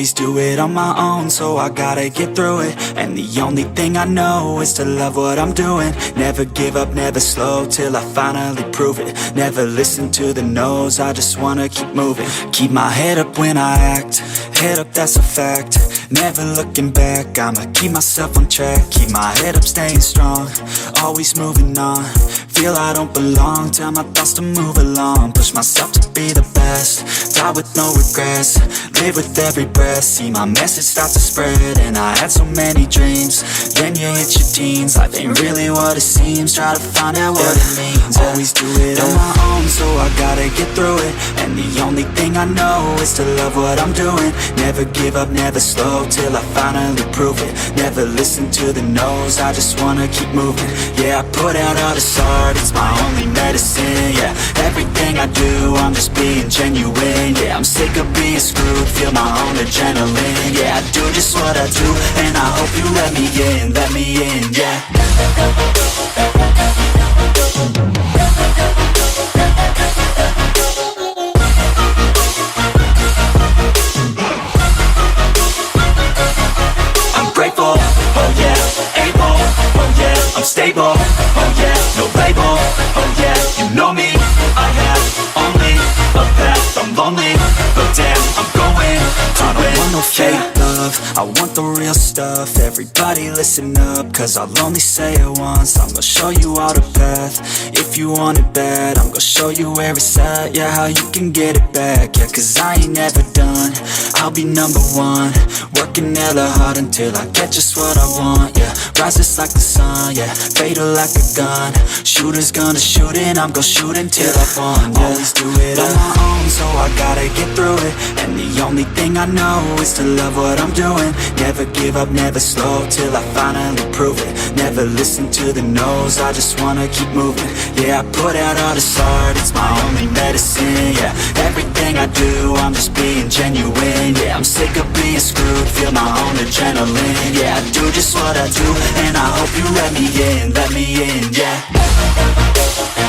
always do it on my own, so I gotta get through it. And the only thing I know is to love what I'm doing. Never give up, never slow, till I finally prove it. Never listen to the no's, I just wanna keep moving. Keep my head up when I act, head up, that's a fact. Never looking back, I'ma keep myself on track. Keep my head up, staying strong, always moving on. Feel I don't belong, tell my thoughts to move along. Push myself to be the best, die with no regrets. Live with every breath, see my message start to spread. And I had so many dreams, then you hit your teens. Life ain't really what it seems, try to find out what it means. Always do it on my own, so I gotta get through it. And the only thing I know is to love what I'm doing. Never give up, never slow, till I finally prove it. Never listen to the no's, I just wanna keep moving. Yeah, I put out all this art, it's my only medicine. Yeah, everything I do, I'm just being genuine. Yeah, I'm sick of being screwed, feel my own adrenaline. Yeah, I do just what I do, and I hope you let me in, yeah. I'm grateful, oh yeah, able, oh yeah, I'm stable, oh yeah, no label, oh yeah, you know me, I have only a path, I'm lonely, but damn, I'm going to I don't want no fake love, I want the real stuff. Everybody listen up, cause I'll only say it once. I'm gonna show you all the path, if you want it bad. I'm gonna show you where it's at, yeah, how you can get it back. Yeah, cause I ain't never done, I'll be number one. Working hella hard until I get just what I want, yeah. Rises like the sun, yeah, fatal like a gun. Shooters gonna shoot and I'm gonna shoot until I won, yeah. Always do it on my own, so I gotta get through it. And the only thing I know is to love what I'm doing. Never give up, never slow, till I finally prove it. Never listen to the no's, I just wanna keep moving. Yeah, I put out all this art, it's my only medicine. Yeah, everything I do, I'm just being genuine. Yeah, I'm sick of being screwed, feel my own adrenaline. Yeah, I do just what I do, and I hope you let me in, yeah.